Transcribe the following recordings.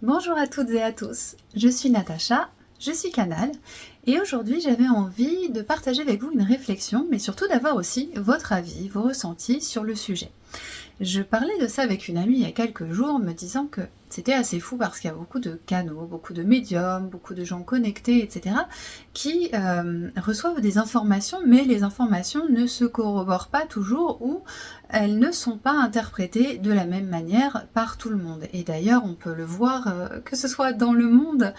Bonjour à toutes et à tous, je suis Natacha, je suis Canal et aujourd'hui j'avais envie de partager avec vous une réflexion mais surtout d'avoir aussi votre avis, vos ressentis sur le sujet. Je parlais de ça avec une amie il y a quelques jours, me disant que c'était assez fou parce qu'il y a beaucoup de canaux, beaucoup de médiums, beaucoup de gens connectés, etc., qui reçoivent des informations, mais les informations ne se corroborent pas toujours ou elles ne sont pas interprétées de la même manière par tout le monde. Et d'ailleurs, on peut le voir, que ce soit dans le monde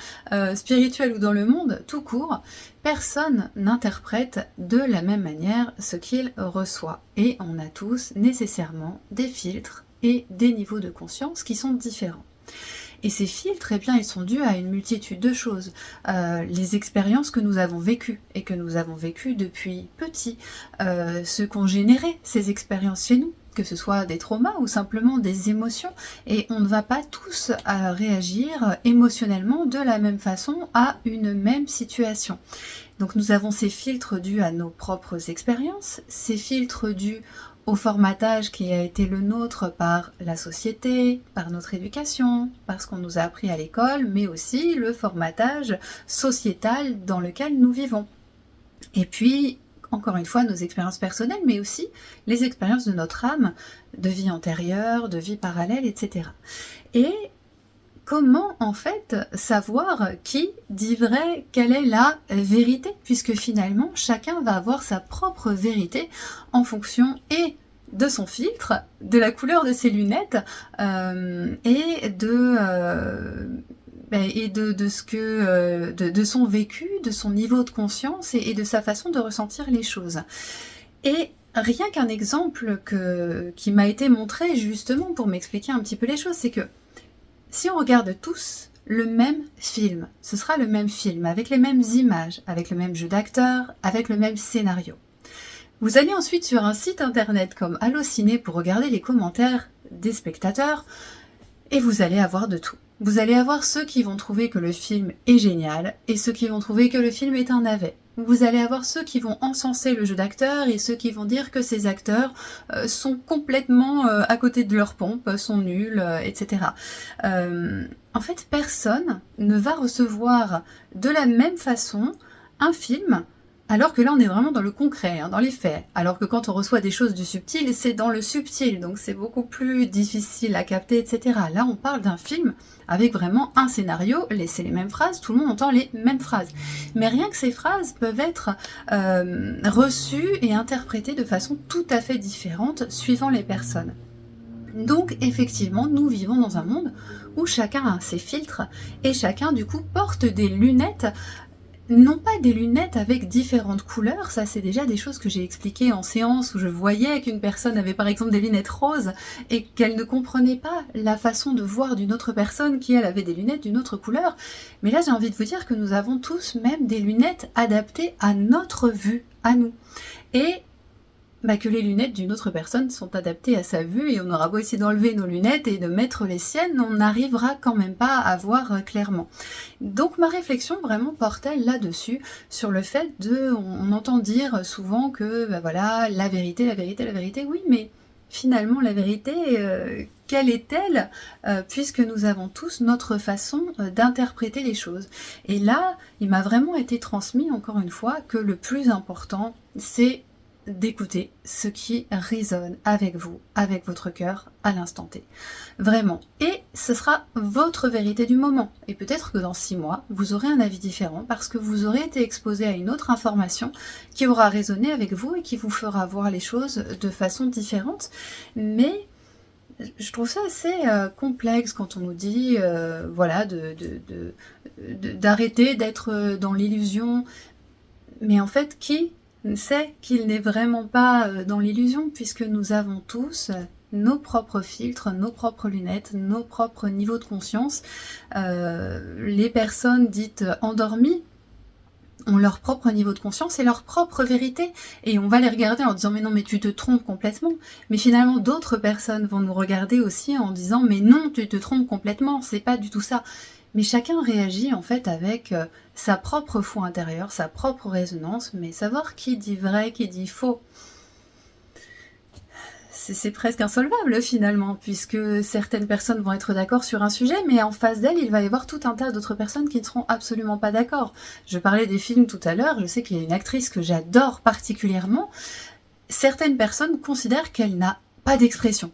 spirituel ou dans le monde tout court, personne n'interprète de la même manière ce qu'il reçoit. Et on a tous nécessairement des filtres et des niveaux de conscience qui sont différents. Et ces filtres, eh bien, ils sont dus à une multitude de choses. Les expériences que nous avons vécues et que nous avons vécues depuis petit, ce qu'ont généré ces expériences chez nous, que ce soit des traumas ou simplement des émotions. Et on ne va pas tous réagir émotionnellement de la même façon à une même situation. Donc nous avons ces filtres dus à nos propres expériences, ces filtres dus au formatage qui a été le nôtre par la société, par notre éducation, par ce qu'on nous a appris à l'école, mais aussi le formatage sociétal dans lequel nous vivons. Et puis, encore une fois, nos expériences personnelles, mais aussi les expériences de notre âme, de vie antérieure, de vie parallèle, etc. Et comment en fait savoir qui dit vrai, quelle est la vérité, puisque finalement chacun va avoir sa propre vérité en fonction et de son filtre, de la couleur de ses lunettes et de son vécu, de son niveau de conscience et de sa façon de ressentir les choses. Et rien qu'un exemple qui m'a été montré justement pour m'expliquer un petit peu les choses, c'est que si on regarde tous le même film, ce sera le même film, avec les mêmes images, avec le même jeu d'acteurs, avec le même scénario. Vous allez ensuite sur un site internet comme Allociné pour regarder les commentaires des spectateurs et vous allez avoir de tout. Vous allez avoir ceux qui vont trouver que le film est génial et ceux qui vont trouver que le film est un navet. Vous allez avoir ceux qui vont encenser le jeu d'acteurs et ceux qui vont dire que ces acteurs sont complètement à côté de leur pompe, sont nuls, etc. En fait, personne ne va recevoir de la même façon un film, alors que là on est vraiment dans le concret, dans les faits. Alors que quand on reçoit des choses du subtil, c'est dans le subtil, donc c'est beaucoup plus difficile à capter, etc. Là on parle d'un film avec vraiment un scénario, c'est les mêmes phrases, tout le monde entend les mêmes phrases. Mais rien que ces phrases peuvent être reçues et interprétées de façon tout à fait différente suivant les personnes. Donc effectivement, nous vivons dans un monde où chacun a ses filtres et chacun du coup porte des lunettes, non pas des lunettes avec différentes couleurs, ça c'est déjà des choses que j'ai expliquées en séance où je voyais qu'une personne avait par exemple des lunettes roses et qu'elle ne comprenait pas la façon de voir d'une autre personne qui elle avait des lunettes d'une autre couleur. Mais là j'ai envie de vous dire que nous avons tous même des lunettes adaptées à notre vue, à nous. Et que les lunettes d'une autre personne sont adaptées à sa vue et on aura beau essayer d'enlever nos lunettes et de mettre les siennes, on n'arrivera quand même pas à voir clairement. Donc ma réflexion vraiment portait là-dessus, sur le fait on entend dire souvent que voilà, la vérité, la vérité, la vérité, oui, mais finalement la vérité, quelle est-elle puisque nous avons tous notre façon d'interpréter les choses. Et là, il m'a vraiment été transmis encore une fois que le plus important, c'est d'écouter ce qui résonne avec vous, avec votre cœur à l'instant T. Vraiment. Et ce sera votre vérité du moment. Et peut-être que dans 6 mois, vous aurez un avis différent parce que vous aurez été exposé à une autre information qui aura résonné avec vous et qui vous fera voir les choses de façon différente. Mais je trouve ça assez complexe quand on nous dit voilà, d'arrêter d'être dans l'illusion. Mais en fait, qui sait qu'il n'est vraiment pas dans l'illusion, puisque nous avons tous nos propres filtres, nos propres lunettes, nos propres niveaux de conscience. Les personnes dites endormies ont leur propre niveau de conscience et leur propre vérité, et on va les regarder en disant mais non, mais tu te trompes complètement, mais finalement d'autres personnes vont nous regarder aussi en disant mais non, tu te trompes complètement, c'est pas du tout ça. Mais chacun réagit en fait avec sa propre foi intérieure, sa propre résonance, mais savoir qui dit vrai, qui dit faux, c'est presque insolvable finalement, puisque certaines personnes vont être d'accord sur un sujet, mais en face d'elles, il va y avoir tout un tas d'autres personnes qui ne seront absolument pas d'accord. Je parlais des films tout à l'heure, je sais qu'il y a une actrice que j'adore particulièrement. Certaines personnes considèrent qu'elle n'a pas d'expression,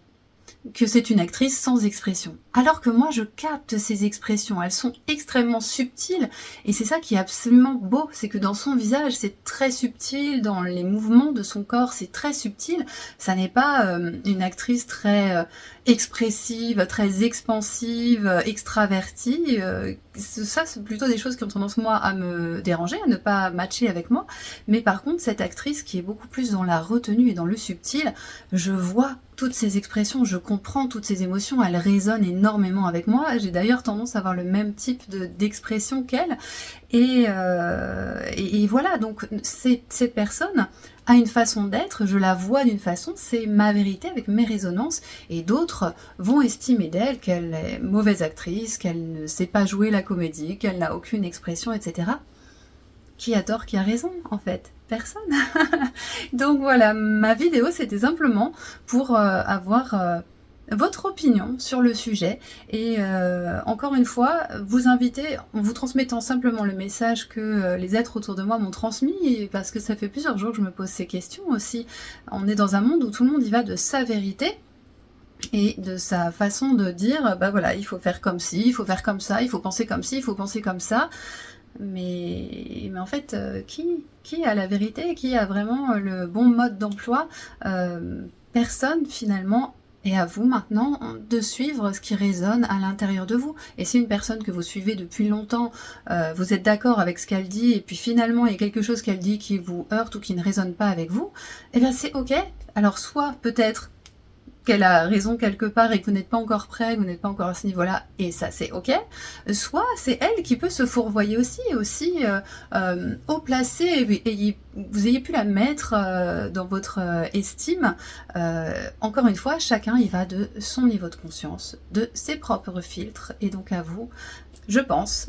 que c'est une actrice sans expression. Alors que moi, je capte ces expressions, elles sont extrêmement subtiles, et c'est ça qui est absolument beau, c'est que dans son visage, c'est très subtil, dans les mouvements de son corps, c'est très subtil. Ça n'est pas une actrice très expressive, très expansive, extravertie. Ça, c'est plutôt des choses qui ont tendance, moi, à me déranger, à ne pas matcher avec moi. Mais par contre, cette actrice qui est beaucoup plus dans la retenue et dans le subtil, je vois toutes ces expressions, je comprends toutes ces émotions, elles résonnent énormément avec moi. J'ai d'ailleurs tendance à avoir le même type d'expression qu'elle. Et voilà, donc cette personne a une façon d'être, je la vois d'une façon, c'est ma vérité avec mes résonances, et d'autres vont estimer d'elle qu'elle est mauvaise actrice, qu'elle ne sait pas jouer la comédie, qu'elle n'a aucune expression, etc. Qui a tort, qui a raison, en fait? Personne. Donc voilà, ma vidéo, c'était simplement pour avoir votre opinion sur le sujet, et encore une fois, vous inviter, en vous transmettant simplement le message que les êtres autour de moi m'ont transmis, parce que ça fait plusieurs jours que je me pose ces questions aussi. On est dans un monde où tout le monde y va de sa vérité, et de sa façon de dire, bah voilà, il faut faire comme ci, il faut faire comme ça, il faut penser comme ci, il faut penser comme ça. Mais en fait, qui a la vérité? Qui a vraiment le bon mode d'emploi? Personne finalement. Et à vous maintenant de suivre ce qui résonne à l'intérieur de vous. Et si une personne que vous suivez depuis longtemps, vous êtes d'accord avec ce qu'elle dit, et puis finalement il y a quelque chose qu'elle dit qui vous heurte ou qui ne résonne pas avec vous, eh bien c'est ok. Alors soit peut-être qu'elle a raison quelque part et que vous n'êtes pas encore prêt, que vous n'êtes pas encore à ce niveau-là, et ça c'est ok. Soit c'est elle qui peut se fourvoyer aussi haut placé, et vous ayez pu la mettre dans votre estime. Encore une fois, chacun y va de son niveau de conscience, de ses propres filtres, et donc à vous, je pense,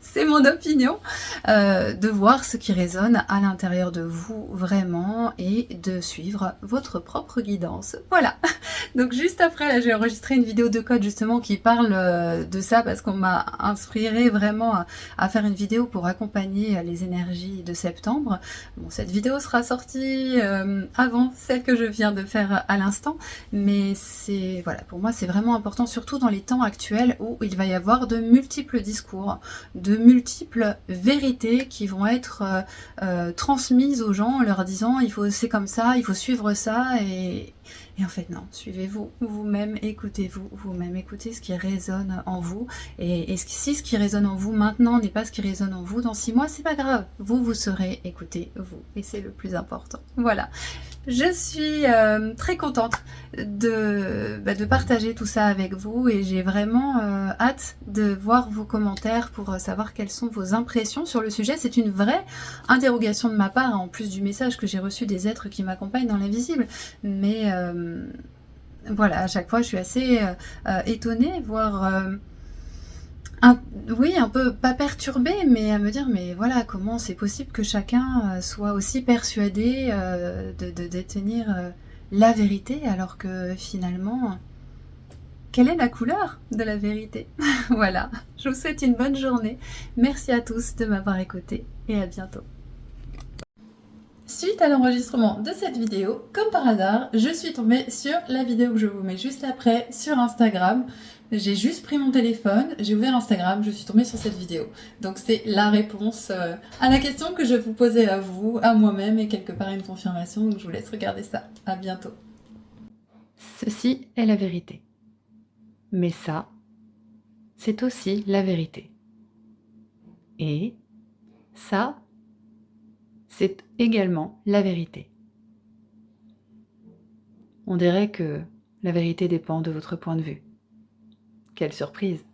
c'est mon opinion, de voir ce qui résonne à l'intérieur de vous vraiment, et de suivre votre propre guidance. Voilà. Donc juste après, là, j'ai enregistré une vidéo de code justement qui parle de ça, parce qu'on m'a inspiré vraiment à faire une vidéo pour accompagner les énergies de septembre. Bon, cette vidéo sera sortie avant celle que je viens de faire à l'instant, mais c'est, voilà, pour moi c'est vraiment important, surtout dans les temps actuels où il va y avoir de multiples discours, de multiples vérités qui vont être transmises aux gens en leur disant c'est comme ça, il faut suivre ça, et en fait non, suivez-vous vous-même, écoutez-vous vous-même, écoutez ce qui résonne en vous, et si ce qui résonne en vous maintenant n'est pas ce qui résonne en vous dans 6 mois, c'est pas grave, vous serez écouté vous, et c'est le plus important. Voilà, je suis très contente de partager tout ça avec vous, et j'ai vraiment hâte de voir vos commentaires pour savoir quelles sont vos impressions sur le sujet. C'est une vraie interrogation de ma part, en plus du message que j'ai reçu des êtres qui m'accompagnent dans l'invisible, mais voilà, à chaque fois je suis assez étonnée, voire oui, un peu, pas perturbée, mais à me dire, mais voilà, comment c'est possible que chacun soit aussi persuadé de détenir la vérité, alors que finalement, quelle est la couleur de la vérité? Voilà, je vous souhaite une bonne journée. Merci à tous de m'avoir écouté, et à bientôt. Suite à l'enregistrement de cette vidéo, comme par hasard, je suis tombée sur la vidéo que je vous mets juste après sur Instagram. J'ai juste pris mon téléphone, j'ai ouvert Instagram, je suis tombée sur cette vidéo. Donc c'est la réponse à la question que je vous posais à vous, à moi-même, et quelque part une confirmation, donc je vous laisse regarder ça. À bientôt. Ceci est la vérité. Mais ça, c'est aussi la vérité. Et ça, c'est également la vérité. On dirait que la vérité dépend de votre point de vue. Quelle surprise!